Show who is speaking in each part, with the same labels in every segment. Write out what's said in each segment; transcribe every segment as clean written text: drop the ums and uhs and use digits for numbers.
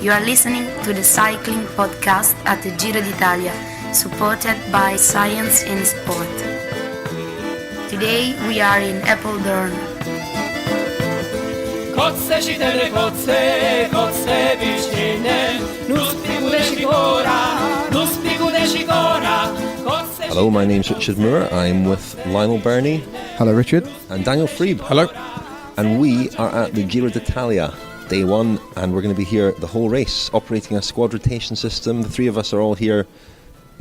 Speaker 1: You are listening to the Cycling Podcast at the Giro d'Italia, supported by Science in Sport. Today we are in Apeldoorn.
Speaker 2: Hello, my name's Richard Moore. I'm with Lionel, Birnie.
Speaker 3: Hello, Richard.
Speaker 2: And Daniel Friebe.
Speaker 3: Hello.
Speaker 2: And we are at the Giro d'Italia, day one, and we're going to be here the whole race, operating a squad rotation system. The three of us are all here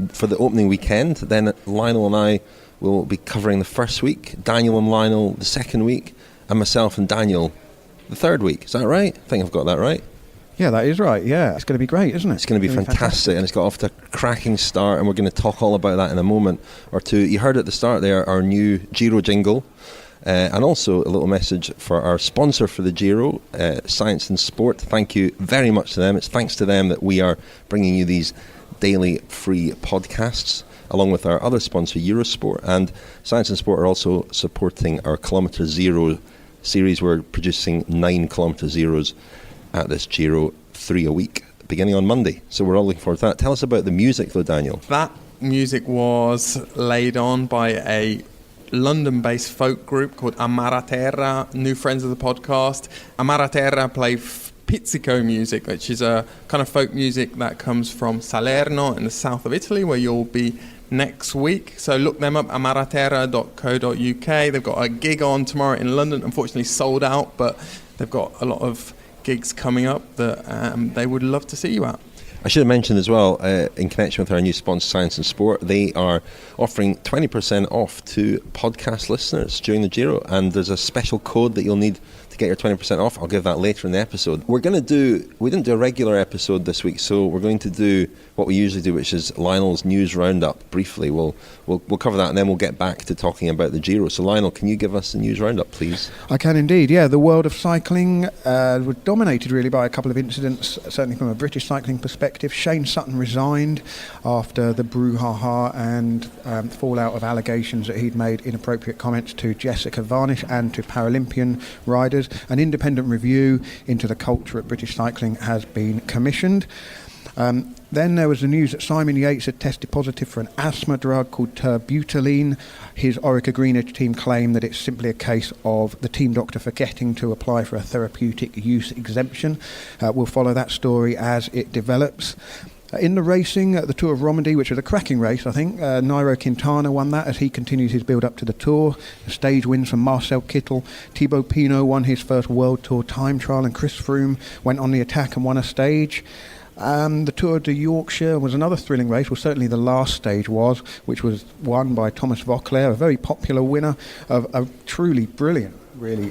Speaker 2: for the opening weekend. Then Lionel and I will be covering the first week, Daniel and Lionel the second week, and myself and Daniel the third week. Is that right? I think I've got that right.
Speaker 3: Yeah, that is right. Yeah, it's going to be great, isn't it?
Speaker 2: It's going to be fantastic, and it's got off to a cracking start, and we're going to talk all about that in a moment or two. You heard at the start there our new Giro jingle, and also a little message for our sponsor for the Giro, Science in Sport. Thank you very much to them. It's thanks to them that we are bringing you these daily free podcasts, along with our other sponsor, Eurosport. And Science in Sport are also supporting our Kilometre Zero series. We're producing 9 Kilometre Zeros at this Giro, 3 a week, beginning on Monday. So we're all looking forward to that. Tell us about the music though, Daniel.
Speaker 4: That music was laid on by a London-based folk group called Amaraterra, new friends of the podcast. Amaraterra play pizzico music, which is a kind of folk music that comes from Salerno in the south of Italy, where you'll be next week. So look them up, amaraterra.co.uk. They've got a gig on tomorrow in London, unfortunately sold out, but they've got a lot of gigs coming up that they would love to see you at.
Speaker 2: I should have mentioned as well, in connection with our new sponsor, Science and Sport, they are offering 20% off to podcast listeners during the Giro, and there's a special code that you'll need to get your 20% off. I'll give that later in the episode. We didn't do a regular episode this week, so we're going to do what we usually do, which is Lionel's news roundup. Briefly, we'll cover that, and then we'll get back to talking about the Giro. So Lionel, can you give us the news roundup, please?
Speaker 3: I can indeed, yeah. The world of cycling was dominated really by a couple of incidents, certainly from a British cycling perspective. Shane Sutton resigned after the brouhaha and fallout of allegations that he'd made inappropriate comments to Jessica Varnish and to Paralympian riders. An independent review into the culture at British cycling has been commissioned. Then there was the news that Simon Yates had tested positive for an asthma drug called terbutaline. His Orica Greenedge team claim that it's simply a case of the team doctor forgetting to apply for a therapeutic use exemption. We'll follow that story as it develops. In the racing, the Tour of Romandy, which was a cracking race, I think, Nairo Quintana won that as he continues his build-up to the Tour. The stage wins from Marcel Kittel. Thibaut Pinot won his first World Tour time trial, and Chris Froome went on the attack and won a stage. The Tour de Yorkshire was another thrilling race, well certainly the last stage was, which was won by Thomas Voeckler, a very popular winner of a truly brilliant, really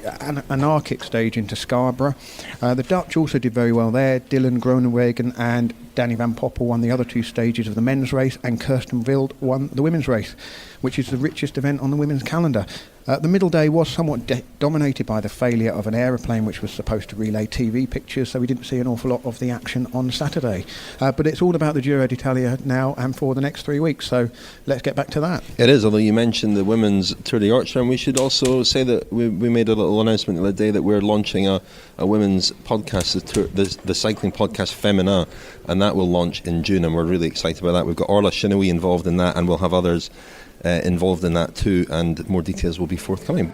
Speaker 3: anarchic stage into Scarborough. The Dutch also did very well there. Dylan Groenewegen and Danny van Poppel won the other 2 stages of the men's race, and Kirsten Wild won the women's race, which is the richest event on the women's calendar. The middle day was somewhat dominated by the failure of an aeroplane which was supposed to relay TV pictures, so we didn't see an awful lot of the action on Saturday. But it's all about the Giro d'Italia now and for the next 3 weeks, so let's get back to that.
Speaker 2: It is, although you mentioned the women's Tour de Yorkshire, and we should also say that we made a little announcement the other day that we're launching a women's podcast, the cycling podcast Femina, and that will launch in June, and we're really excited about that. We've got Orla Shinoui involved in that, and we'll have others involved in that too, and more details will be forthcoming.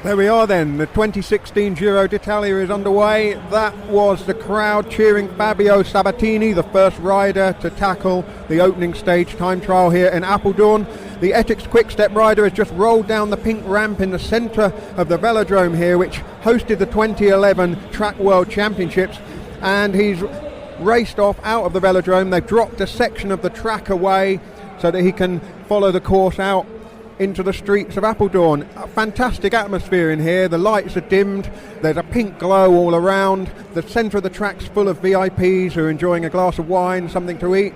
Speaker 3: There we are then, the 2016 Giro d'Italia is underway. That was the crowd cheering Fabio Sabatini, the first rider to tackle the opening stage time trial here in Apeldoorn. The Ethics Quick-Step rider has just rolled down the pink ramp in the centre of the velodrome here, which hosted the 2011 Track World Championships, and he's raced off out of the velodrome. They've dropped a section of the track away so that he can follow the course out into the streets of Apeldoorn. A fantastic atmosphere in here. The lights are dimmed. There's a pink glow all around. The centre of the track's full of VIPs who are enjoying a glass of wine, something to eat.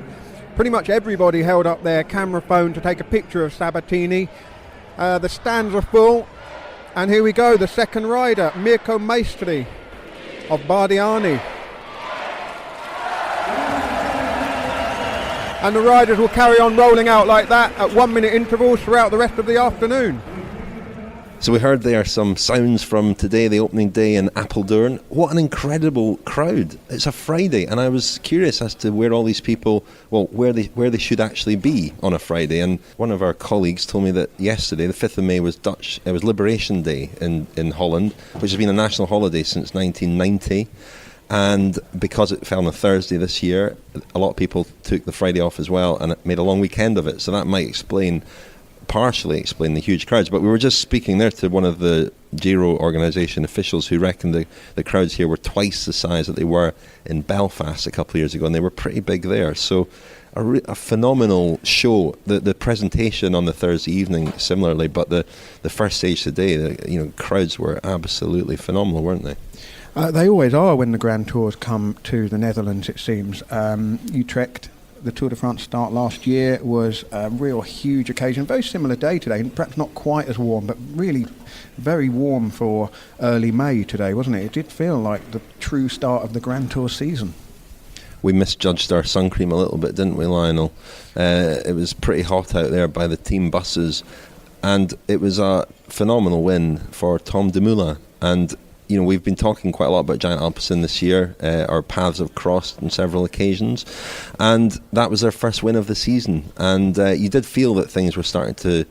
Speaker 3: Pretty much everybody held up their camera phone to take a picture of Sabatini. The stands are full, And here we go, the second rider, Mirko Maestri of Bardiani. And the riders will carry on rolling out like that at 1 minute intervals throughout the rest of the afternoon.
Speaker 2: So we heard there some sounds from today, the opening day in Apeldoorn. What an incredible crowd. It's a Friday, and I was curious as to where all these people, where they should actually be on a Friday. And one of our colleagues told me that yesterday, the 5th of May, was Liberation Day in Holland, which has been a national holiday since 1990. And because it fell on a Thursday this year, a lot of people took the Friday off as well, and it made a long weekend of it. So that might partially explain the huge crowds. But we were just speaking there to one of the Giro organisation officials who reckoned the crowds here were twice the size that they were in Belfast a couple of years ago, and they were pretty big there. So a phenomenal show. The presentation on the Thursday evening similarly, but the first stage today, the crowds were absolutely phenomenal, weren't they?
Speaker 3: They always are when the Grand Tours come to the Netherlands, it seems. Utrecht, the Tour de France start last year, was a real huge occasion. Very similar day today, perhaps not quite as warm, but really very warm for early May today, wasn't it? It did feel like the true start of the Grand Tour season.
Speaker 2: We misjudged our sun cream a little bit, didn't we, Lionel? It was pretty hot out there by the team buses, and it was a phenomenal win for Tom Dumoulin. And we've been talking quite a lot about Giant-Alpecin this year. Our paths have crossed on several occasions, and that was their first win of the season. And you did feel that things were starting to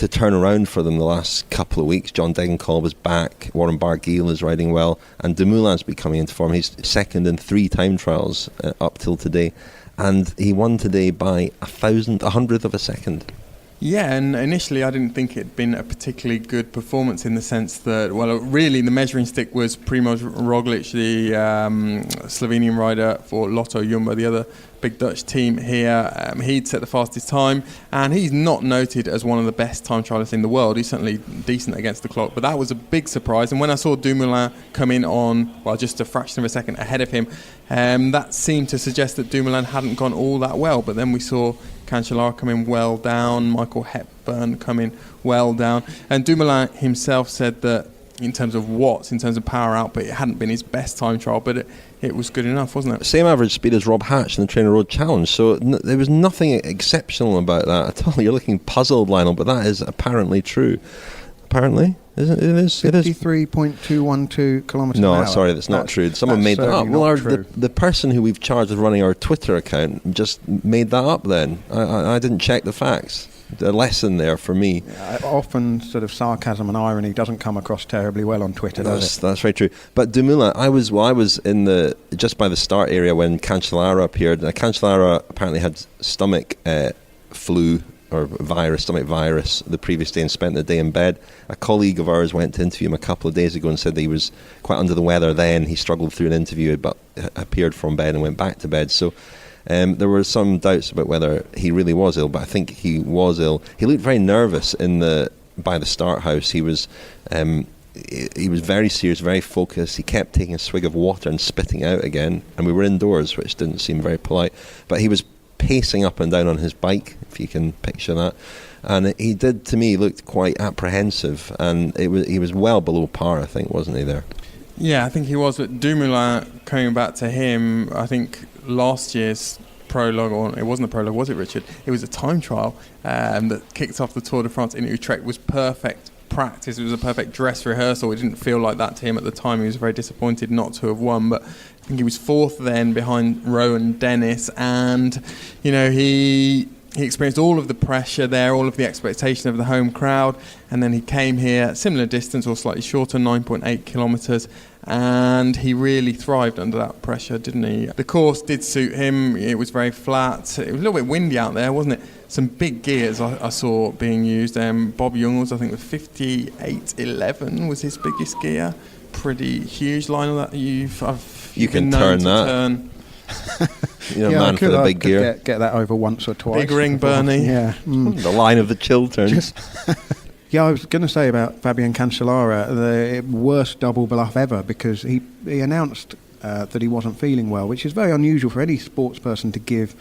Speaker 2: turn around for them the last couple of weeks. John Degenkolb was back, Warren Barguil is riding well, and Dumoulin's been coming into form. He's second in 3 time trials up till today, and he won today by 100th of a second.
Speaker 4: Yeah, and initially I didn't think it'd been a particularly good performance in the sense that, really the measuring stick was Primož Roglic, the Slovenian rider for Lotto Jumbo, the other big Dutch team here. He'd set the fastest time, and he's not noted as one of the best time trialists in the world. He's certainly decent against the clock, but that was a big surprise. And when I saw Dumoulin come in on, just a fraction of a second ahead of him, that seemed to suggest that Dumoulin hadn't gone all that well. But then we saw Cancellara come in well down, Michael Hepburn come in well down, and Dumoulin himself said that in terms of watts, in terms of power output, it hadn't been his best time trial, but it was good enough, wasn't it?
Speaker 2: Same average speed as Rob Hatch in the Trainer Road Challenge, so there was nothing exceptional about that at all. You're looking puzzled, Lionel, but that is apparently true. Apparently? It is
Speaker 3: 53.212 kilometres an hour.
Speaker 2: No, sorry, that's not true. Someone made that up. Well, the person who we've charged with running our Twitter account just made that up then. I didn't check the facts. A lesson there for me.
Speaker 3: Often sort of sarcasm and irony doesn't come across terribly well on Twitter, does it? That's
Speaker 2: very true. But Dumoulin, I was in just by the start area when Cancellara appeared. Cancellara apparently had stomach flu or stomach virus the previous day and spent the day in bed. A colleague of ours went to interview him a couple of days ago and said that he was quite under the weather then. He struggled through an interview but appeared from bed and went back to bed. So there were some doubts about whether he really was ill, but I think he was ill. He looked very nervous by the start house. He was very serious, very focused. He kept taking a swig of water and spitting out again, and we were indoors, which didn't seem very polite. But he was pacing up and down on his bike, if you can picture that. And he did, to me, looked quite apprehensive, and he was well below par, I think, wasn't he, there?
Speaker 4: Yeah, I think he was. But Dumoulin, coming back to him, I think last year's prologue, or it wasn't a prologue, was it, Richard? It was a time trial that kicked off the Tour de France in Utrecht. Was perfect practice. It was a perfect dress rehearsal. It didn't feel like that to him at the time. He was very disappointed not to have won, but I think he was fourth then behind Rowan Dennis, and he experienced all of the pressure there, all of the expectation of the home crowd, and then he came here, similar distance or slightly shorter, 9.8 kilometres, and he really thrived under that pressure, didn't he? The course did suit him. It was very flat. It was a little bit windy out there, wasn't it? Some big gears I saw being used. Bob Jungels, I think the 5811 was his biggest gear. Pretty huge line of that.
Speaker 2: You can turn that. Man for the big gear.
Speaker 3: Get that over once or twice.
Speaker 4: Big ring, Birnie.
Speaker 3: Yeah.
Speaker 2: The line of the chill turn.
Speaker 3: Yeah, I was going to say about Fabian Cancellara, the worst double bluff ever, because he announced that he wasn't feeling well, which is very unusual for any sports person to give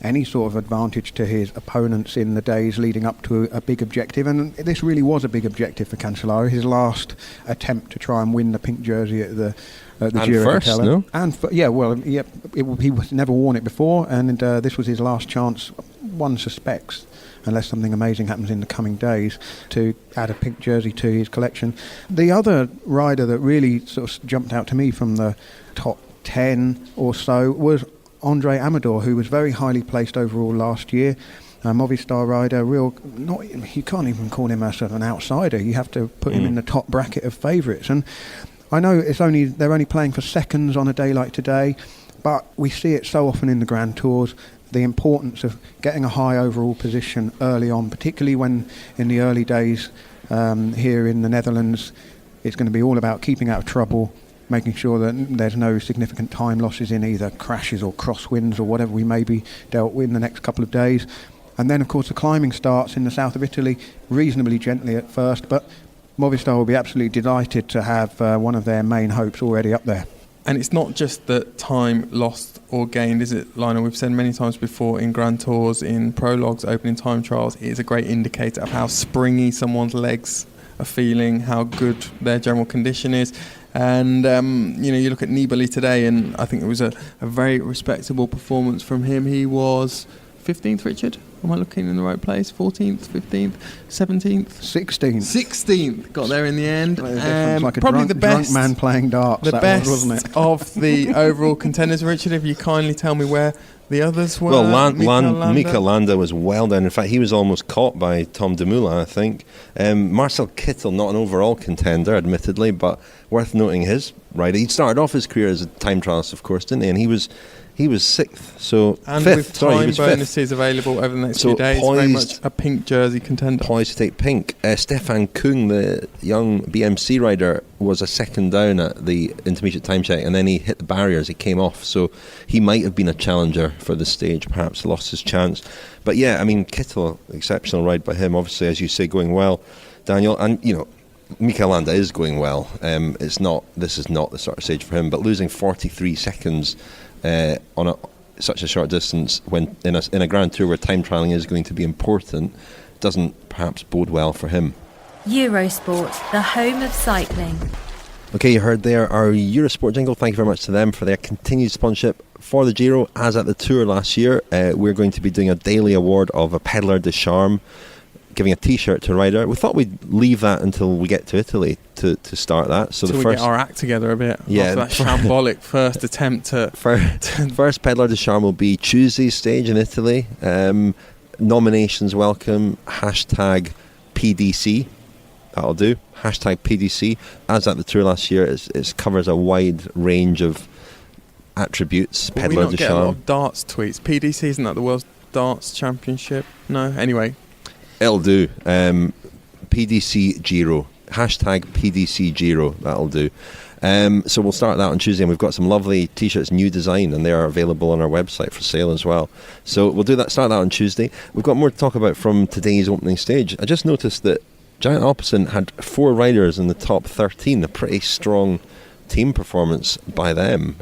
Speaker 3: any sort of advantage to his opponents in the days leading up to a big objective, and this really was a big objective for Cancellara. His last attempt to try and win the pink jersey at the Giro
Speaker 2: first,
Speaker 3: d'Italia.
Speaker 2: no?
Speaker 3: He was never worn it before, and this was his last chance, one suspects, unless something amazing happens in the coming days, to add a pink jersey to his collection. The other rider that really sort of jumped out to me from the top 10 or so was Andre Amador, who was very highly placed overall last year. Movistar rider, you can't even call him as an outsider. You have to put him in the top bracket of favourites. And I know they're only playing for seconds on a day like today, but we see it so often in the Grand Tours, the importance of getting a high overall position early on, particularly when in the early days here in the Netherlands, it's going to be all about keeping out of trouble, making sure that there's no significant time losses in either crashes or crosswinds or whatever we may be dealt with in the next couple of days. And then, of course, the climbing starts in the south of Italy reasonably gently at first, but Movistar will be absolutely delighted to have one of their main hopes already up there.
Speaker 4: And it's not just the time lost or gained, is it, Lionel? We've said many times before in Grand Tours, in prologues, opening time trials, it is a great indicator of how springy someone's legs are feeling, how good their general condition is. And, you look at Nibali today, and I think it was a very respectable performance from him. He was 15th, Richard? Am I looking in the right place? 14th, 15th, 17th? 16th. Got there in the end.
Speaker 3: Like
Speaker 4: probably the best
Speaker 3: drunk man playing darts.
Speaker 4: The best
Speaker 3: wasn't it?
Speaker 4: of the overall contenders. Richard, if you kindly tell me where the others were.
Speaker 2: Well,
Speaker 4: Mikel
Speaker 2: Landa was well down. In fact, he was almost caught by Tom Dumoulin, I think. Marcel Kittel, not an overall contender, admittedly, but worth noting his rider. He started off his career as a time trialist, of course, didn't he? And he was 6th, so
Speaker 4: and
Speaker 2: fifth.
Speaker 4: With time bonuses available over the next few days, very much a pink jersey contender.
Speaker 2: Poised to take pink. Stefan Kung, the young BMC rider, was a second down at the intermediate time check, and then he hit the barriers. He came off, so he might have been a challenger for the stage. Perhaps lost his chance. But yeah, I mean, Kittel, exceptional ride by him. Obviously, as you say, going well, Daniel, and Mikel Landa is going well. This is not the sort of stage for him. But losing 43 seconds on such a short distance when in a Grand Tour where time trialling is going to be important doesn't perhaps bode well for him.
Speaker 5: Eurosport, the home of cycling.
Speaker 2: Okay, you heard there our Eurosport jingle. Thank you very much to them for their continued sponsorship for the Giro. As at the Tour last year, we're going to be doing a daily award of a Apeldoorn de Charme, giving a T-shirt to a rider. We thought we'd leave that until we get to Italy to start that. So
Speaker 4: we get our act together a bit.
Speaker 2: Yeah,
Speaker 4: after that shambolic first attempt to...
Speaker 2: First Apeldoorn de Charme will be Tuesday's stage in Italy. Nominations welcome. #PDC. That'll do. #PDC. As at the Tour last year, it covers a wide range of attributes.
Speaker 4: But we not get a lot of darts tweets. PDC, isn't that the World's Darts Championship? No? Anyway.
Speaker 2: It'll do. PDC Giro. #PDC Giro. That'll do. So we'll start that on Tuesday, and we've got some lovely T-shirts, new design, and they are available on our website for sale as well. So we'll start that on Tuesday. We've got more to talk about from today's opening stage. I just noticed that Giant-Alpecin had 4 riders in the top 13, a pretty strong team performance by them.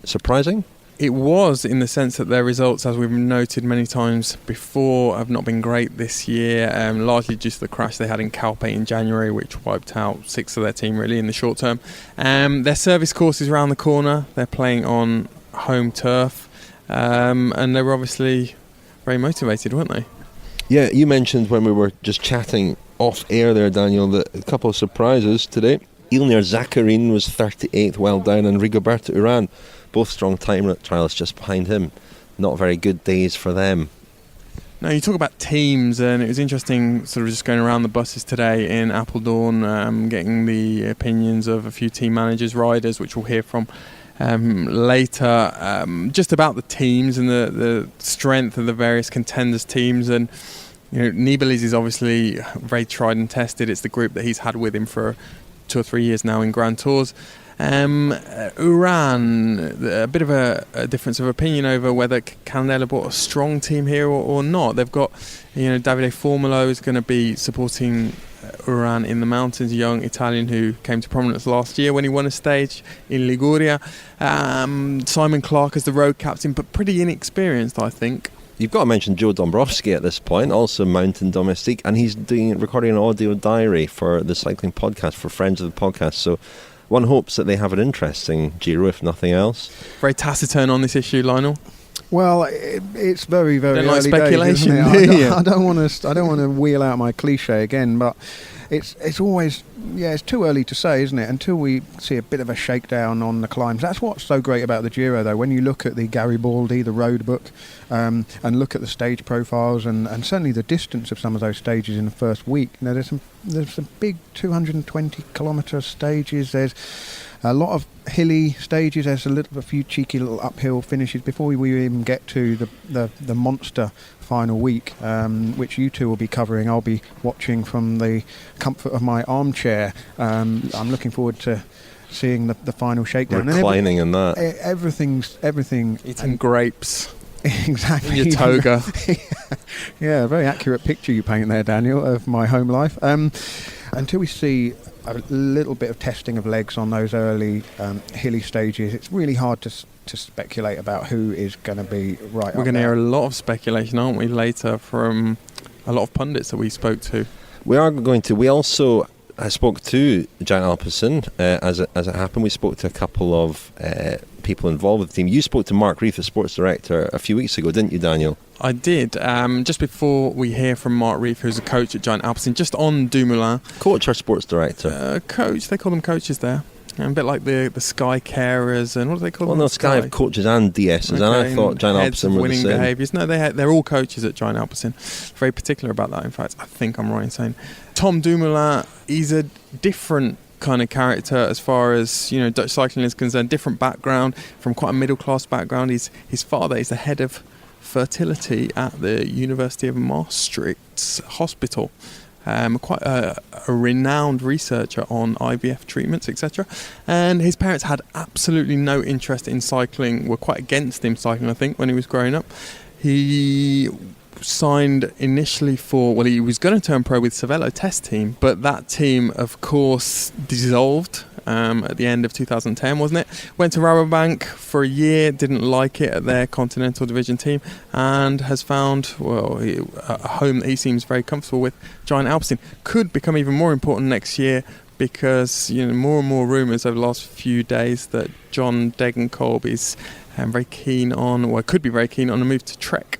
Speaker 2: Surprising?
Speaker 4: It was, in the sense that their results, as we've noted many times before, have not been great this year, largely due to the crash they had in Calpe in January, which wiped out 6 of their team really in the short term. Their service course is around the corner. They're playing on home turf, and they were obviously very motivated, weren't they?
Speaker 2: Yeah, you mentioned when we were just chatting off air there, Daniel, that a couple of surprises today. Ilnur Zakarin was 38th, well down, and Rigoberto Urán, both strong time trialists just behind him. Not very good days for them.
Speaker 4: Now, you talk about teams, and it was interesting sort of just going around the buses today in Apeldoorn, getting the opinions of a few team managers, riders, which we'll hear from later, just about the teams and the strength of the various contenders' teams. And Nibali's is obviously very tried and tested. It's the group that he's had with him for 2 or 3 years now in Grand Tours. Urán, a bit of a difference of opinion over whether Cannella brought a strong team here or not. They've got, Davide Formolo is going to be supporting Urán in the mountains, a young Italian who came to prominence last year when he won a stage in Liguria. Simon Clark as the road captain, but pretty inexperienced, I think.
Speaker 2: you've got to mention Joe Dombrowski at this point, also Mountain Domestique, and he's recording an audio diary for the cycling podcast for friends of the podcast. So one hopes that they have an interesting Giro, if nothing else.
Speaker 4: Very taciturn on this issue, Lionel.
Speaker 3: Well, it's very, very
Speaker 4: don't
Speaker 3: early
Speaker 4: like speculation,
Speaker 3: days, isn't it?
Speaker 4: do
Speaker 3: I don't want to wheel out my cliche again, but it's always, it's too early to say, isn't it? Until we see a bit of a shakedown on the climbs. That's what's so great about the Giro, though. When you look at the Garibaldi, the road book, and look at the stage profiles and certainly the distance of some of those stages in the first week, there's some big 220 kilometre stages. There's a lot of hilly stages. There's a few cheeky little uphill finishes before we even get to the monster final week, which you two will be covering. I'll be watching from the comfort of my armchair. I'm looking forward to seeing the final shakedown.
Speaker 2: Reclining in that.
Speaker 3: Everything.
Speaker 4: Eating grapes.
Speaker 3: Exactly.
Speaker 4: In your toga.
Speaker 3: Yeah, a very accurate picture you paint there, Daniel, of my home life. Until we see a little bit of testing of legs on those early hilly stages, it's really hard to speculate about who is going to be right.
Speaker 4: We're going to hear a lot of speculation, aren't we, later from a lot of pundits that we spoke to.
Speaker 2: We are going to. We also spoke to Giant-Alpecin as it happened. We spoke to a couple of people involved with the team. You spoke to Marc, the sports director, a few weeks ago, didn't you, Daniel?
Speaker 4: I did. Just before we hear from Marc, who's a coach at Giant-Alpecin, just on Dumoulin.
Speaker 2: Coach or sports director?
Speaker 4: Coach. They call them coaches there. A bit like the Sky Carers and what do they call them?
Speaker 2: Well, no, Sky have coaches and DSs, and I thought Giant-Alpecin were the same.
Speaker 4: Behaviours. No, they're all coaches at Giant-Alpecin. Very particular about that, in fact. I think I'm right in saying. Tom Dumoulin, he's a different kind of character as far as Dutch cycling is concerned. Different background, from quite a middle-class background. His father is the head of fertility at the University of Maastricht's hospital. Quite a renowned researcher on IVF treatments, etc. And his parents had absolutely no interest in cycling, were quite against him cycling, I think, when he was growing up. He signed initially he was going to turn pro with Cervelo test team, but that team, of course, dissolved at the end of 2010, wasn't it? Went to Rabobank for a year, didn't like it at their Continental Division team, and has found a home that he seems very comfortable with. Giant-Alpecin could become even more important next year because more and more rumours over the last few days that John Degenkolb is very keen on, or could be very keen on, a move to Trek.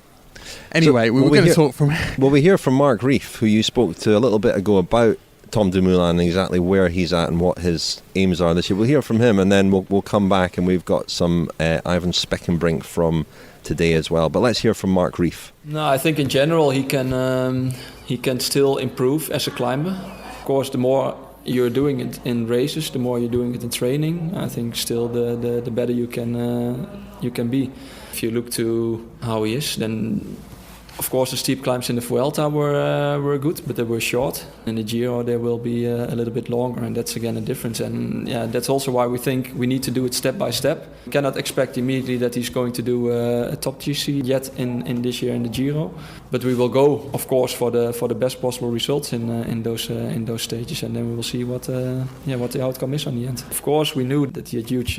Speaker 4: Anyway,
Speaker 2: so
Speaker 4: we were going to talk from...
Speaker 2: Well, we hear from Marc Reef, who you spoke to a little bit ago about Tom Dumoulin and exactly where he's at and what his aims are this year. We'll hear from him, and then we'll come back, and we've got some Ivan Spekenbrink from today as well. But let's hear from Marc Reef.
Speaker 6: No, I think in general he can still improve as a climber. Of course, the more you're doing it in races, the more you're doing it in training, I think still the better you can be. If you look to how he is, then of course the steep climbs in the Vuelta were good, but they were short. In the Giro they will be a little bit longer, and that's again a difference. And that's also why we think we need to do it step by step. We cannot expect immediately that he's going to do a top GC yet in this year in the Giro, but we will go, of course, for the best possible results in those stages, and then we will see what the outcome is on the end. Of course, we knew that he had huge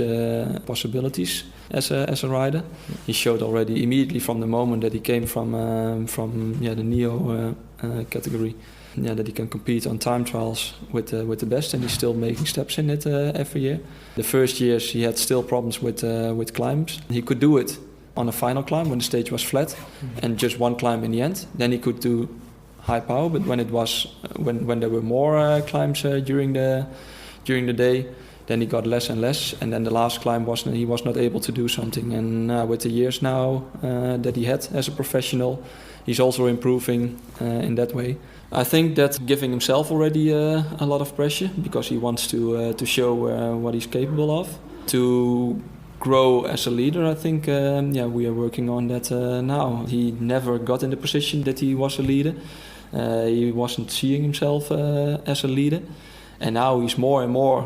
Speaker 6: possibilities as a rider. He showed already immediately from the moment that he came from the Neo category, that he can compete on time trials with the best, and he's still making steps in it every year. The first years he had still problems with climbs. He could do it on a final climb when the stage was flat, and just one climb in the end. Then he could do high power, but when it was when there were more climbs during the day, then he got less and less, and then the last climb he was not able to do something. And with the years now that he had as a professional, he's also improving in that way. I think that's giving himself already a lot of pressure, because he wants to show what he's capable of. To grow as a leader, I think we are working on that now. He never got in the position that he was a leader. He wasn't seeing himself as a leader, and now he's more and more.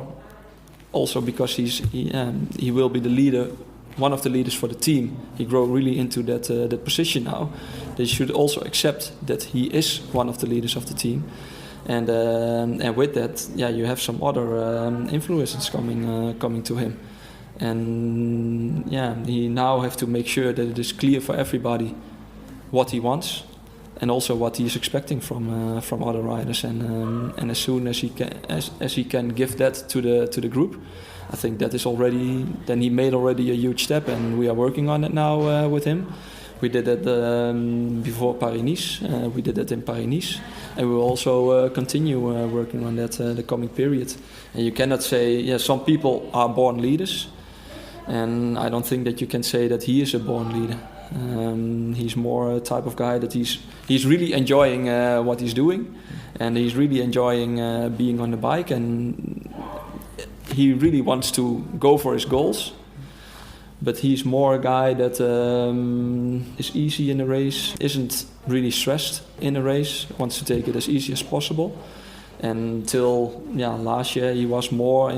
Speaker 6: Also because he will be the leader, one of the leaders for the team. He grow really into that position now. They should also accept that he is one of the leaders of the team, and with that, you have some other influences coming to him, and he now have to make sure that it is clear for everybody what he wants and also what he is expecting from other riders. And as soon as he can give that to the group, I think that is already. Then he made already a huge step, and we are working on it now with him. We did it before Paris-Nice. We did it in Paris-Nice, and we will also continue working on that the coming period. And you cannot say, some people are born leaders, and I don't think that you can say that he is a born leader. He's more a type of guy that he's really enjoying what he's doing, and he's really enjoying being on the bike, and he really wants to go for his goals. But he's more a guy that is easy in the race, isn't really stressed in a race, wants to take it as easy as possible. Until last year, he was more.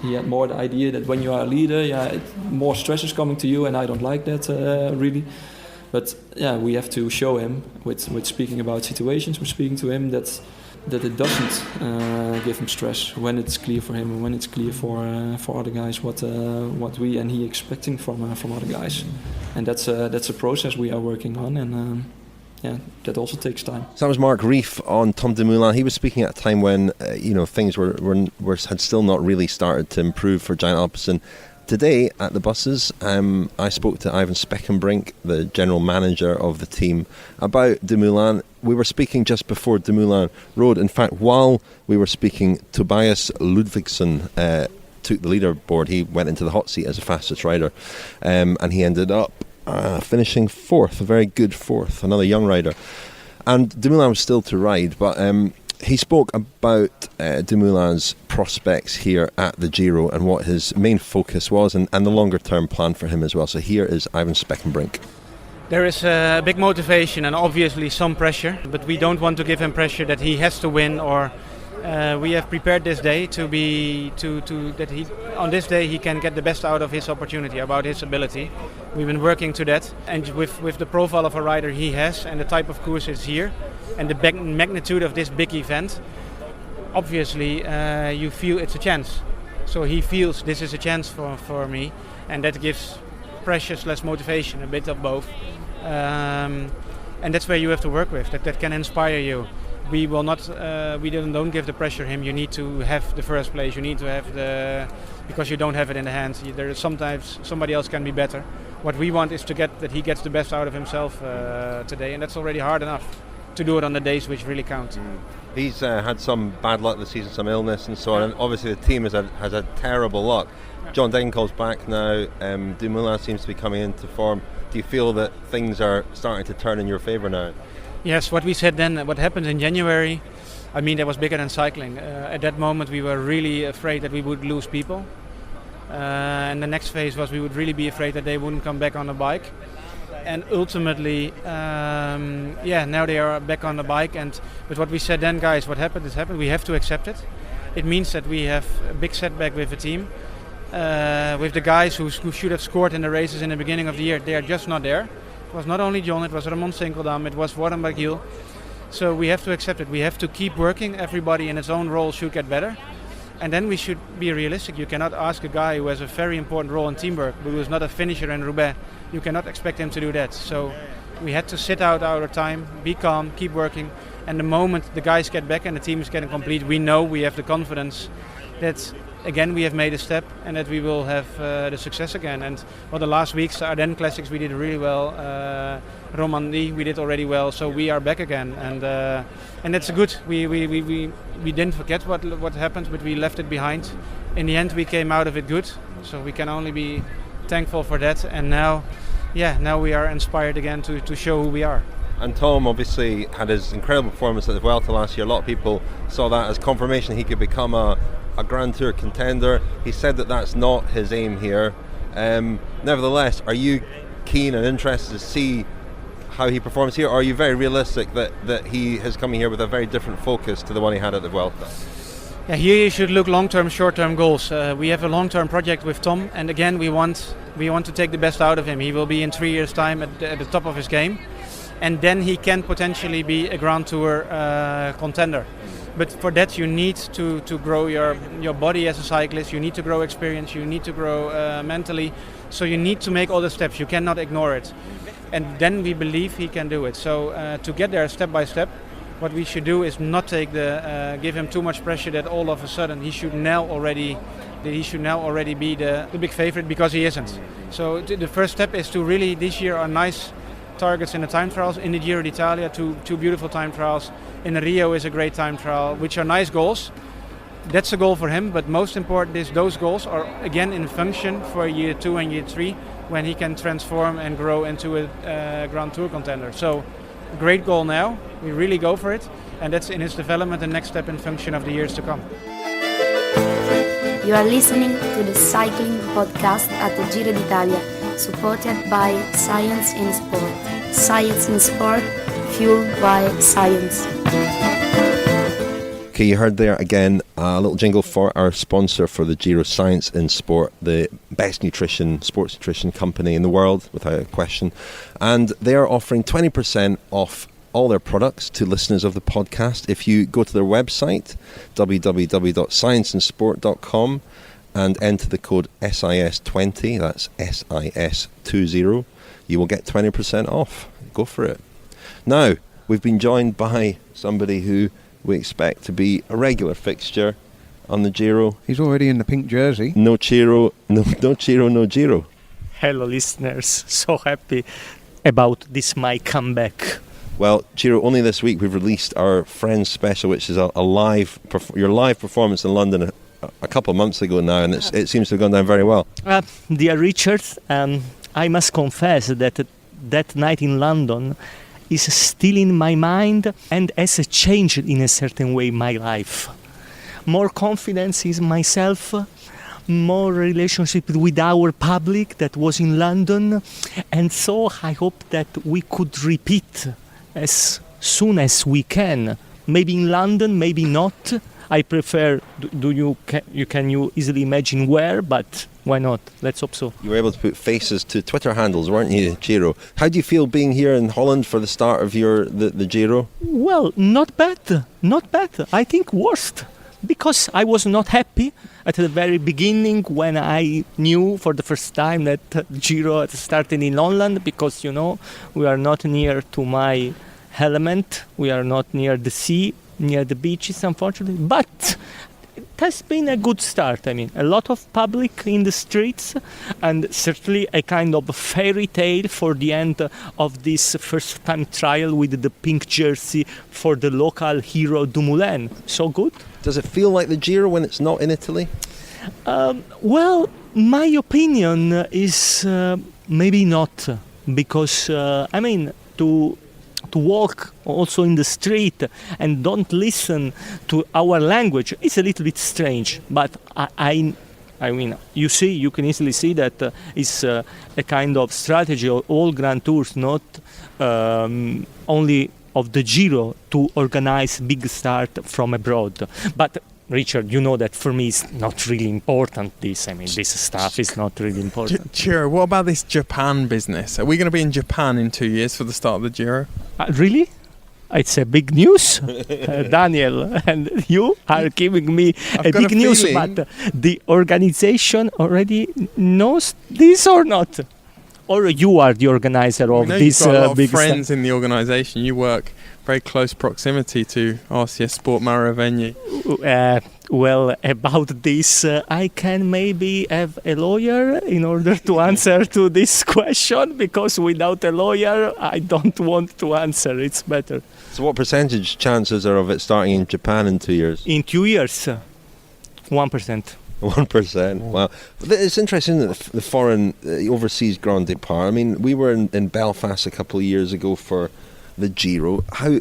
Speaker 6: He had more the idea that when you are a leader, more stress is coming to you, and I don't like that really. But we have to show him with speaking about situations. We're speaking to him that it doesn't give him stress when it's clear for him and when it's clear for other guys what we and he expecting from other guys, and that's a process we are working on, and that also takes time.
Speaker 2: So that was Marc Reef on Tom Dumoulin. He was speaking at a time when things had still not really started to improve for Giant-Alpecin. Today at the buses, I spoke to Iwan Spekenbrink, the general manager of the team, about Dumoulin. We were speaking just before Dumoulin rode. In fact, while we were speaking, Tobias Ludvigsson took the leaderboard. He went into the hot seat as the fastest rider, and he ended up finishing fourth, a very good fourth, another young rider. And Dumoulin was still to ride, but he spoke about Dumoulin's prospects here at the Giro and what his main focus was, and the longer term plan for him as well. So here is Iwan Spekenbrink.
Speaker 7: There is a big motivation and obviously some pressure, but we don't want to give him pressure that he has to win, or we have prepared this day that he on this day he can get the best out of his opportunity, about his ability. We've been working to that, and with the profile of a rider he has and the type of course is here and the magnitude of this big event, obviously you feel it's a chance. So he feels this is a chance for me, and that gives pressure / motivation, a bit of both. And that's where you have to work with, that can inspire you. We will not. We don't give the pressure him. You need to have the first place. You need to have because you don't have it in the hands. There is sometimes somebody else can be better. What we want is that he gets the best out of himself today, and that's already hard enough to do it on the days which really count.
Speaker 2: He's had some bad luck this season, some illness and so on, and obviously the team has had terrible luck. John Degenkolb's back now. Dumoulin seems to be coming into form. Do you feel that things are starting to turn in your favour now?
Speaker 7: Yes, what we said then, what happened in January, that was bigger than cycling. At that moment we were really afraid that we would lose people. And the next phase was we would really be afraid that they wouldn't come back on the bike. And ultimately, now they are back on the bike. But what we said then, guys, what happened is happened. We have to accept it. It means that we have a big setback with the team. With the guys who should have scored in the races in the beginning of the year, they are just not there. It was not only John, it was Ramon Sinkeldam, it was Warren Barguil. So we have to accept it. We have to keep working. Everybody in its own role should get better. And then we should be realistic. You cannot ask a guy who has a very important role in teamwork, but who is not a finisher in Roubaix. You cannot expect him to do that. So we had to sit out our time, be calm, keep working. And the moment the guys get back and the team is getting complete, we know we have the confidence that again we have made a step and that we will have the success again. And the last weeks, the Ardennes Classics, we did really well. Romandie, we did already well. So we are back again, and that's good. We didn't forget what happened, but we left it behind. In the end, we came out of it good. So we can only be thankful for that. And now we are inspired again to show who we are.
Speaker 2: And Tom obviously had his incredible performance at the Vuelta last year. A lot of people saw that as confirmation he could become a Grand Tour contender. He said that that's not his aim here. Nevertheless, are you keen and interested to see how he performs here, or are you very realistic that he is coming here with a very different focus to the one he had at the Vuelta?
Speaker 7: Yeah, here you should look long-term, short-term goals. We have a long-term project with Tom, and again we want to take the best out of him. He will be in 3 years' time at the top of his game, and then he can potentially be a Grand Tour contender. But for that you need to grow your body as a cyclist, you need to grow experience, you need to grow mentally, so you need to make all the steps, you cannot ignore it. and then we believe he can do it. So to get there step by step, what we should do is not give him too much pressure that all of a sudden he should now already be the big favorite, because he isn't. So the first step is to really, this year are nice targets in the time trials. In the Giro d'Italia, two beautiful time trials. In Rio is a great time trial, which are nice goals. That's a goal for him, but most important is those goals are again in function for year 2 and year 3, when he can transform and grow into a Grand Tour contender. So great goal now, we really go for it, and that's in his development and next step in function of the years to come.
Speaker 1: You are listening to the Cycling Podcast at the Giro d'Italia, supported by Science in Sport. Science in Sport, fueled by science.
Speaker 2: Okay, you heard there again a little jingle for our sponsor for the Giro, Science in Sport, the best sports nutrition company in the world, without a question. And they are offering 20% off all their products to listeners of the podcast. If you go to their website, www.scienceinsport.com, and enter the code SIS20, that's SIS20, you will get 20% off. Go for it. Now, we've been joined by somebody who we expect to be a regular fixture on the Giro.
Speaker 3: He's already in the pink jersey.
Speaker 2: No Ciro, no Ciro, no Giro.
Speaker 8: Hello listeners, so happy about this my comeback.
Speaker 2: Well, Ciro, only this week we've released our Friends special, which is your live performance in London a couple of months ago now, and it seems to have gone down very well.
Speaker 8: Dear Richard, I must confess that that night in London is still in my mind and has changed in a certain way my life. More confidence in myself, more relationship with our public that was in London, and so I hope that we could repeat as soon as we can. Maybe in London, maybe not. I prefer, can you easily imagine where, but why not? Let's hope so.
Speaker 2: You were able to put faces to Twitter handles, weren't you, Giro? How do you feel being here in Holland for the start of the Giro?
Speaker 8: Well, not bad. I think worst, because I was not happy at the very beginning when I knew for the first time that Giro had started in Holland, because, we are not near to my element, we are not near the sea, near the beaches, unfortunately, but it has been a good start. I mean, a lot of public in the streets, and certainly a kind of fairy tale for the end of this first time trial with the pink jersey for the local hero Dumoulin. So good.
Speaker 2: Does it feel like the Giro when it's not in Italy?
Speaker 8: Well, my opinion is maybe not, because to walk also in the street and don't listen to our language, it's a little bit strange. But I mean, you can easily see that it's a kind of strategy of all Grand Tours, not only of the Giro, to organize big start from abroad. But Richard, you know that for me it's not really important, this stuff is not really important.
Speaker 4: Giro, what about this Japan business? Are we going to be in Japan in 2 years for the start of the Giro?
Speaker 8: Really? It's a big news, Daniel, and you are giving me a big news, but the organization already knows this or not? Or you are the organizer of this
Speaker 4: you've got a lot
Speaker 8: big
Speaker 4: of friends in the organization. You work very close proximity to RCS Sport Maravigny.
Speaker 8: Well, about this, I can maybe have a lawyer in order to answer to this question, because without a lawyer, I don't want to answer. It's better.
Speaker 2: So what percentage chances are of it starting in Japan in 2 years?
Speaker 8: In 2 years, 1%.
Speaker 2: 1%. Wow. It's interesting that the foreign, overseas Grand Départ. I mean, we were in Belfast a couple of years ago for the Giro. How,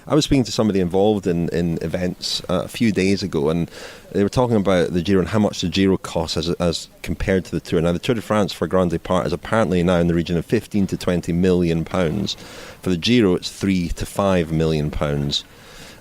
Speaker 2: I was speaking to somebody involved in events a few days ago, and they were talking about the Giro and how much the Giro costs as compared to the Tour. Now, the Tour de France for Grand Départ is apparently now in the region of 15 to 20 million pounds. For the Giro, it's 3 to 5 million pounds.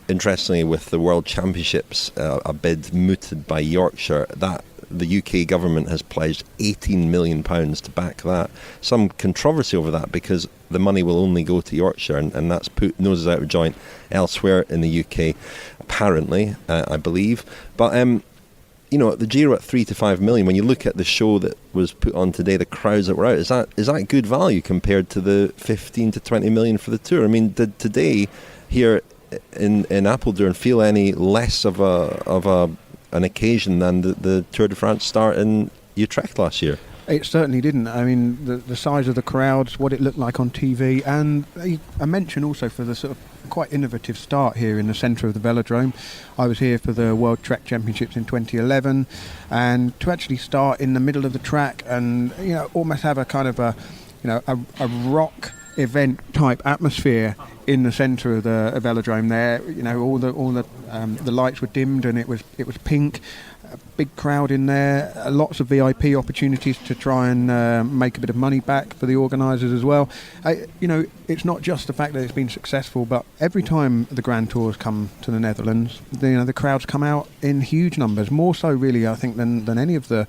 Speaker 2: Interestingly, with the World Championships, a bid mooted by Yorkshire, that the UK government has pledged £18 million to back that. Some controversy over that, because the money will only go to Yorkshire, and that's put noses out of joint elsewhere in the UK, apparently, I believe. But the Giro at 3 to 5 million, when you look at the show that was put on today, the crowds that were out, is that good value compared to the 15 to 20 million for the Tour? I mean, did today here in Apeldoorn feel any less of an occasion than the Tour de France start in Utrecht last year?
Speaker 3: It certainly didn't. I mean, the size of the crowds, what it looked like on TV, and a mention also for the sort of quite innovative start here in the centre of the velodrome. I was here for the World Track Championships in 2011, and to actually start in the middle of the track and almost have a kind of a rock event type atmosphere in the centre of the velodrome there. All the lights were dimmed and it was pink. A big crowd in there, lots of VIP opportunities to try and make a bit of money back for the organisers as well. It's not just the fact that it's been successful, but every time the Grand Tours come to the Netherlands, the crowds come out in huge numbers, more so really I think than any of the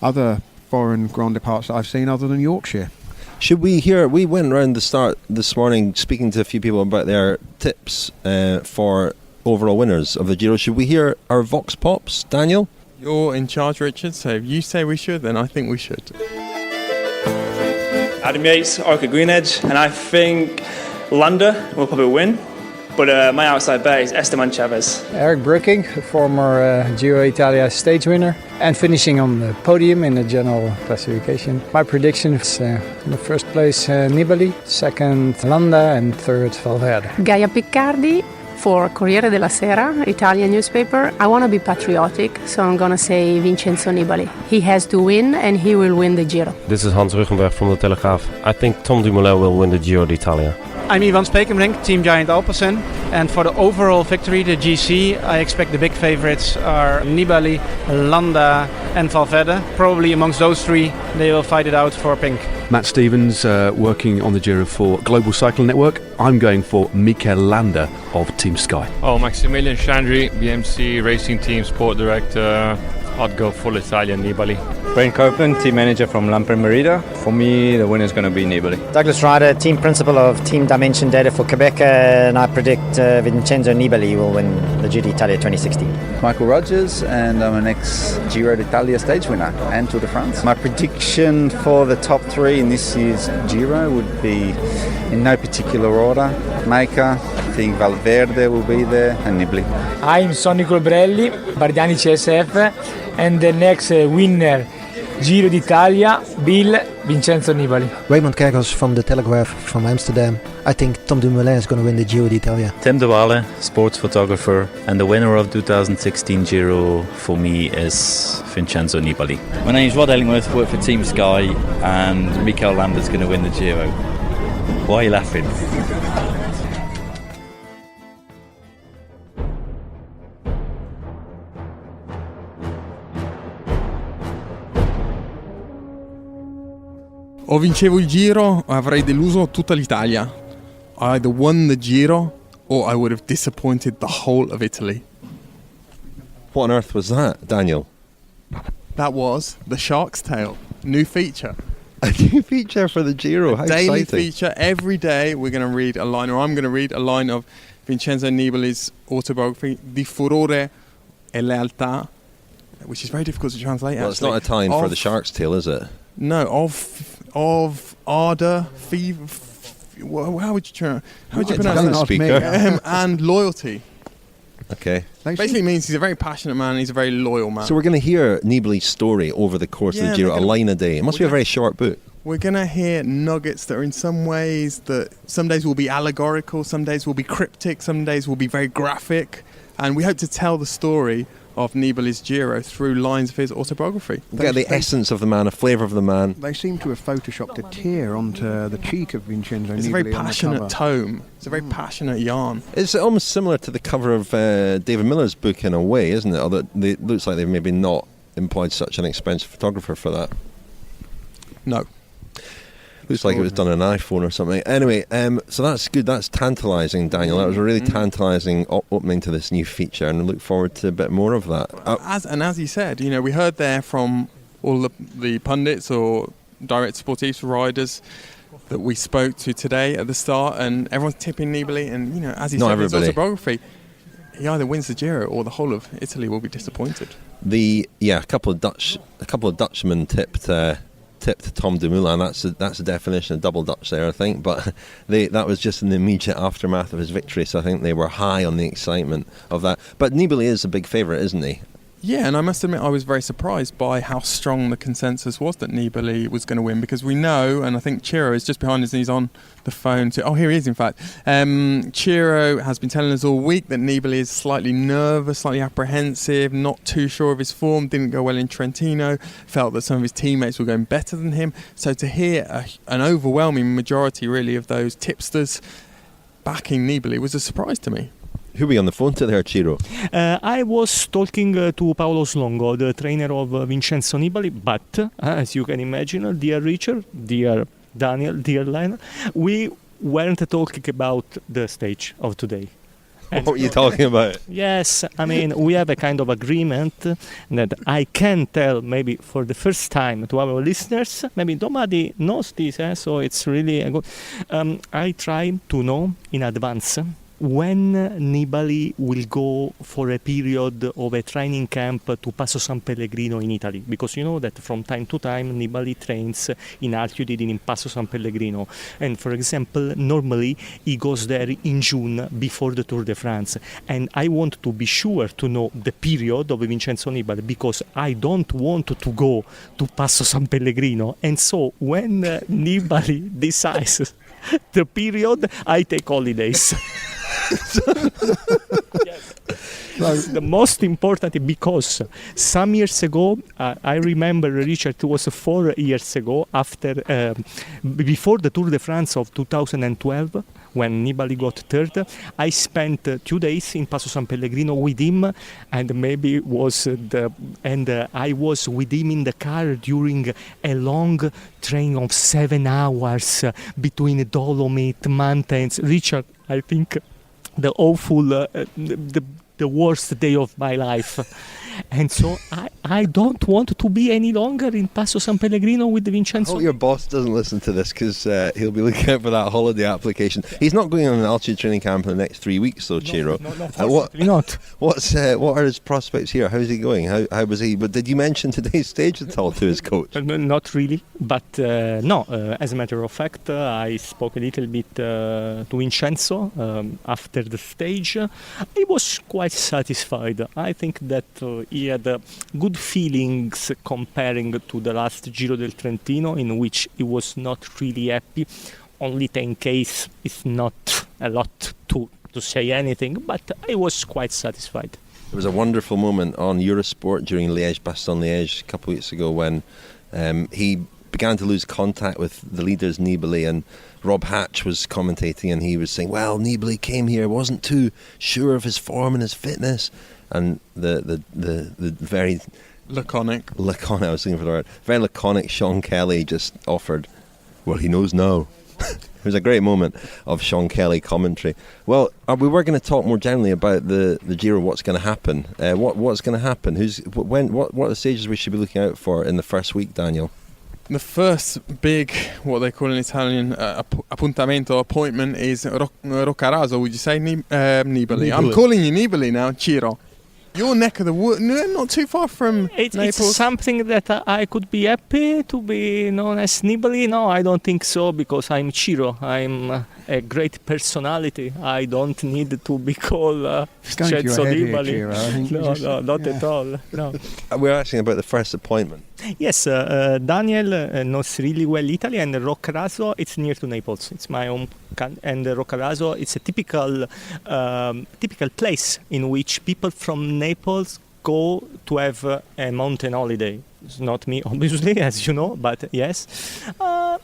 Speaker 3: other foreign Grand Departs that I've seen other than Yorkshire.
Speaker 2: Should we hear, we went round the start this morning speaking to a few people about their tips for overall winners of the Giro. Should we hear our Vox Pops, Daniel?
Speaker 4: You're in charge, Richard, so if you say we should, then I think we should.
Speaker 9: Adam Yates, Orca Green Edge, and I think Landa will probably win, but my outside bet is Esteban Chavez.
Speaker 10: Eric Breukink, former Giro Italia stage winner, and finishing on the podium in the general classification. My prediction is in the first place Nibali, second Landa, and third Valverde.
Speaker 11: Gaia Piccardi for Corriere della Sera, Italian newspaper. I want to be patriotic, so I'm going to say Vincenzo Nibali. He has to win, and he will win the Giro.
Speaker 12: This is Hans Ruggenberg from the Telegraph. I think Tom Dumoulin will win the Giro d'Italia.
Speaker 7: I'm Iwan Spekenbrink, team Giant-Alpecin, and for the overall victory, the GC, I expect the big favorites are Nibali, Landa and Valverde. Probably amongst those three, they will fight it out for pink.
Speaker 13: Matt Stevens, working on the Giro for Global Cycling Network. I'm going for Mikel Landa of Team Sky.
Speaker 14: Maximilian Sciandri, BMC Racing Team Sport Director. I'd go full Italian, Nibali.
Speaker 15: Brian Copeland, team manager from Lamprey Merida. For me, the winner is going to be Nibali.
Speaker 16: Douglas Ryder, team principal of Team Dimension Data for Quebec, and I predict Vincenzo Nibali will win the Giro d'Italia 2016.
Speaker 17: Michael Rogers, and I'm an ex-Giro d'Italia stage winner and Tour de France. My prediction for the top three in this year's Giro would be, in no particular order, Maika, I think Valverde will be there, and Nibali.
Speaker 18: I'm Sonny Colbrelli, Bardiani CSF, and the next winner, Giro d'Italia, Vincenzo Nibali.
Speaker 19: Raymond Kergos from the Telegraph from Amsterdam. I think Tom Dumoulin is going to win the Giro d'Italia.
Speaker 20: Tim de Waele, sports photographer, and the winner of 2016 Giro for me is Vincenzo Nibali.
Speaker 21: My name is Rod Ellingworth, work for Team Sky, and Mikel Landa's going to win the Giro. Why are you laughing?
Speaker 4: O vincevo il Giro, o avrei deluso tutta l'Italia. I either won the Giro, or I would have disappointed the whole of Italy.
Speaker 2: What on earth was that, Daniel?
Speaker 4: That was the Shark's Tale, new feature.
Speaker 2: A new feature for the Giro, how
Speaker 4: daily
Speaker 2: exciting.
Speaker 4: Feature, every day we're going to read a line, or I'm going to read a line of Vincenzo Nibali's autobiography, Di Furore e Lealtà, which is very difficult to translate.
Speaker 2: Well, it's not Italian for the Shark's Tale, is it?
Speaker 4: No, of ardour, fever. How would you pronounce that? And loyalty.
Speaker 2: Okay.
Speaker 4: Basically means he's a very passionate man and he's a very loyal man.
Speaker 2: So we're going to hear Nibali's story over the course of the Giro, a line a day. It must be a very short book.
Speaker 4: We're going to hear nuggets that are in some ways that some days will be allegorical, some days will be cryptic, some days will be very graphic. And we hope to tell the story of Nibali's Giro through lines of his autobiography.
Speaker 2: You get the essence of the man, a flavour of the man.
Speaker 3: They seem to have photoshopped a tear onto the cheek of Vincenzo Nibali.
Speaker 4: It's a very passionate tome. It's a very passionate yarn.
Speaker 2: It's almost similar to the cover of David Miller's book in a way, isn't it? Although it looks like they've maybe not employed such an expensive photographer for that.
Speaker 4: No.
Speaker 2: Looks like it was done on an iPhone or something. Anyway, so that's good. That's tantalising, Daniel. That was a really tantalising opening to this new feature, and I look forward to a bit more of that.
Speaker 4: As you said, we heard there from all the pundits or direct sportifs riders that we spoke to today at the start, and everyone's tipping Nibali, and as he said in his autobiography, he either wins the Giro or the whole of Italy will be disappointed.
Speaker 2: A couple of Dutchmen tipped Tom Dumoulin. That's a definition of double Dutch there, I think. But that was just in the immediate aftermath of his victory, so I think they were high on the excitement of that. But Nibali is a big favourite, isn't he?
Speaker 4: Yeah, and I must admit I was very surprised by how strong the consensus was that Nibali was going to win, because we know, and I think Ciro is just behind us and he's on the phone here he is in fact. Ciro has been telling us all week that Nibali is slightly nervous, slightly apprehensive, not too sure of his form, didn't go well in Trentino, felt that some of his teammates were going better than him. So to hear an overwhelming majority really of those tipsters backing Nibali was a surprise to me.
Speaker 2: Who are we on the phone to there, Ciro?
Speaker 8: I was talking to Paolo Slongo, the trainer of Vincenzo Nibali, but as you can imagine, dear Richard, dear Daniel, dear Lionel, we weren't talking about the stage of today.
Speaker 2: What were you talking about?
Speaker 8: Yes, I mean, we have a kind of agreement that I can tell maybe for the first time to our listeners. Maybe nobody knows this, so it's really a good. I try to know in advance when Nibali will go for a period of a training camp to Passo San Pellegrino in Italy, because you know that from time to time Nibali trains in altitude in Passo San Pellegrino, and for example normally he goes there in June before the Tour de France, and I want to be sure to know the period of Vincenzo Nibali, because I don't want to go to Passo San Pellegrino, and so when Nibali decides the period, I take holidays. Yes. The most important, because some years ago, I remember, Richard, it was 4 years ago, before the Tour de France of 2012, when Nibali got third, I spent 2 days in Passo San Pellegrino with him, and I was with him in the car during a long train of 7 hours between Dolomite mountains. Richard, I think the awful, the worst day of my life. And so I don't want to be any longer in Passo San Pellegrino with Vincenzo.
Speaker 2: I hope your boss doesn't listen to this, because he'll be looking out for that holiday application. He's not going on an altitude training camp in the next 3 weeks, though, Ciro.
Speaker 8: Not.
Speaker 2: What are his prospects here? How's he going? How was he? But did you mention today's stage at all to his coach?
Speaker 8: Not really, but no. As a matter of fact, I spoke a little bit to Vincenzo after the stage. He was quite satisfied. I think that he had good feelings comparing to the last Giro del Trentino, in which he was not really happy. Only 10Ks is not a lot to say anything, but I was quite satisfied.
Speaker 2: There was a wonderful moment on Eurosport during Liège-Bastogne-Liège a couple of weeks ago when he began to lose contact with the leaders, Nibali, and Rob Hatch was commentating, and he was saying, well, Nibali came here, wasn't too sure of his form and his fitness, and the very
Speaker 4: laconic,
Speaker 2: I was looking for the word, very laconic Sean Kelly just offered, well, he knows now. It was a great moment of Sean Kelly commentary. Well, we were going to talk more generally about the Giro, what's going to happen. What's going to happen? What are the stages we should be looking out for in the first week, Daniel?
Speaker 4: The first big, what they call in Italian, appuntamento, appointment, is Roccaraso. Would you say Nibali? I'm calling you Nibali now, Ciro. Your neck of the wood, not too far from Naples.
Speaker 8: It's something that I could be happy to be known as Nibali. No, I don't think so, because I'm Ciro. I'm a great personality. I don't need to be called Vincenzo Nibali. No, not at all. No.
Speaker 2: We're asking about the first appointment.
Speaker 8: Yes, Daniel knows really well Italy, and Roccaraso, it's near to Naples. It's my home country, and Roccaraso, it's a typical place in which people from Naples go to have a mountain holiday. It's not me, obviously, as you know, but yes. I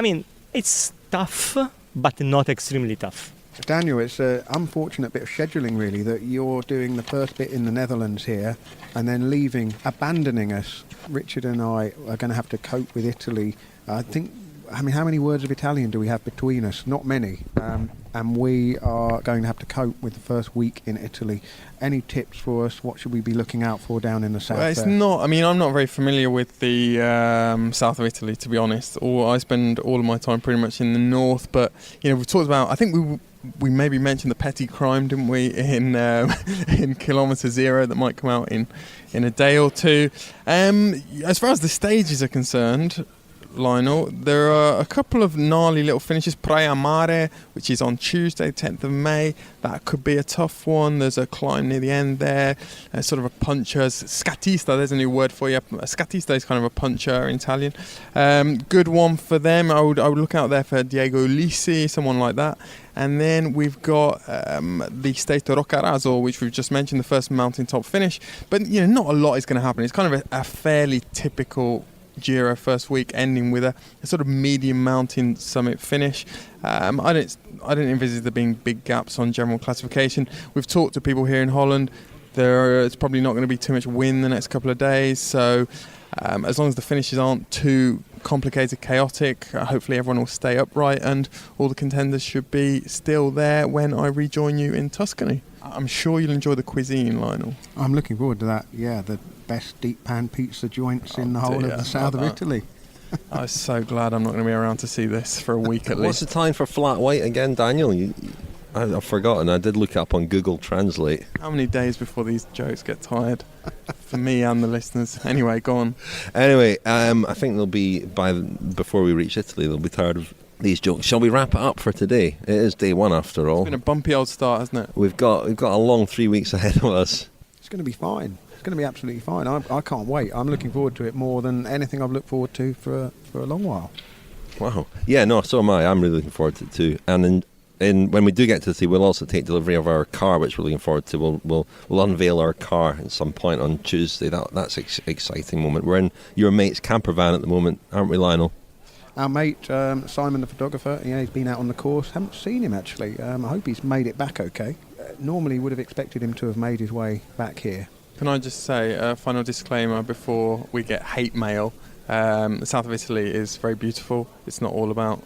Speaker 8: mean, it's tough, but not extremely tough.
Speaker 3: Daniel, it's an unfortunate bit of scheduling, really, that you're doing the first bit in the Netherlands here and then leaving, abandoning us. Richard and I are going to have to cope with Italy. I mean, how many words of Italian do we have between us? Not many. And we are going to have to cope with the first week in Italy. Any tips for us? What should we be looking out for down in the south?
Speaker 4: Well, it's not. I mean, I'm not very familiar with the south of Italy, to be honest. I spend all of my time pretty much in the north. But you know, we've talked about. I think we maybe mentioned the petty crime, didn't we, in Kilometre Zero that might come out in a day or two. As far as the stages are concerned, Lionel, there are a couple of gnarly little finishes. Praia Mare, which is on Tuesday, 10th of May. That could be a tough one. There's a climb near the end there, sort of a puncher. Scatista, there's a new word for you. Scatista is kind of a puncher in Italian. Good one for them. I would look out there for Diego Lisi, someone like that. And then we've got the Stato Roccaraso, which we've just mentioned, the first mountaintop finish. But, not a lot is going to happen. It's kind of a fairly typical Giro first week, ending with a sort of medium mountain summit finish. I didn't envisage there being big gaps on general classification. We've talked to people here in Holland. It's probably not going to be too much wind the next couple of days, so as long as the finishes aren't too complicated, chaotic, hopefully everyone will stay upright and all the contenders should be still there when I rejoin you in Tuscany. I'm sure you'll enjoy the cuisine, Lionel.
Speaker 3: I'm looking forward to that. Yeah, the best deep pan pizza joints in the whole of the south of Italy.
Speaker 4: I was so glad I'm not going to be around to see this for a week at least.
Speaker 2: What's the time for flat white again, Daniel? I've forgotten. I did look it up on Google Translate.
Speaker 4: How many days before these jokes get tired? For me and the listeners. Anyway, go on.
Speaker 2: Anyway, I think they'll be, before we reach Italy, they'll be tired of these jokes. Shall we wrap it up for today? It is day one after all.
Speaker 4: It's been a bumpy old start, hasn't it?
Speaker 2: We've got a long 3 weeks ahead of us.
Speaker 3: It's going to be fine. It's going to be absolutely fine. I can't wait. I'm looking forward to it more than anything I've looked forward to for a long while.
Speaker 2: Wow. Yeah, no, so am I. I'm really looking forward to it too. And when we do get to Italy, we'll also take delivery of our car, which we're looking forward to. We'll unveil our car at some point on Tuesday. That's an exciting moment. We're in your mate's camper van at the moment, aren't we, Lionel?
Speaker 3: Our mate, Simon the photographer, he's been out on the course. Haven't seen him actually. I hope he's made it back okay. Normally would have expected him to have made his way back here.
Speaker 4: Can I just say a final disclaimer before we get hate mail? The south of Italy is very beautiful. It's not all about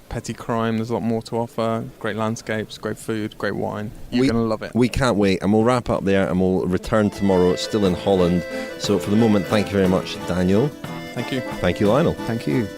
Speaker 4: petty crime. There's a lot more to offer. Great landscapes, great food, great wine. You're going to love it.
Speaker 2: We can't wait, and we'll wrap up there and we'll return tomorrow, still in Holland. So for the moment, thank you very much, Daniel.
Speaker 4: Thank you.
Speaker 2: Thank you, Lionel.
Speaker 3: Thank you.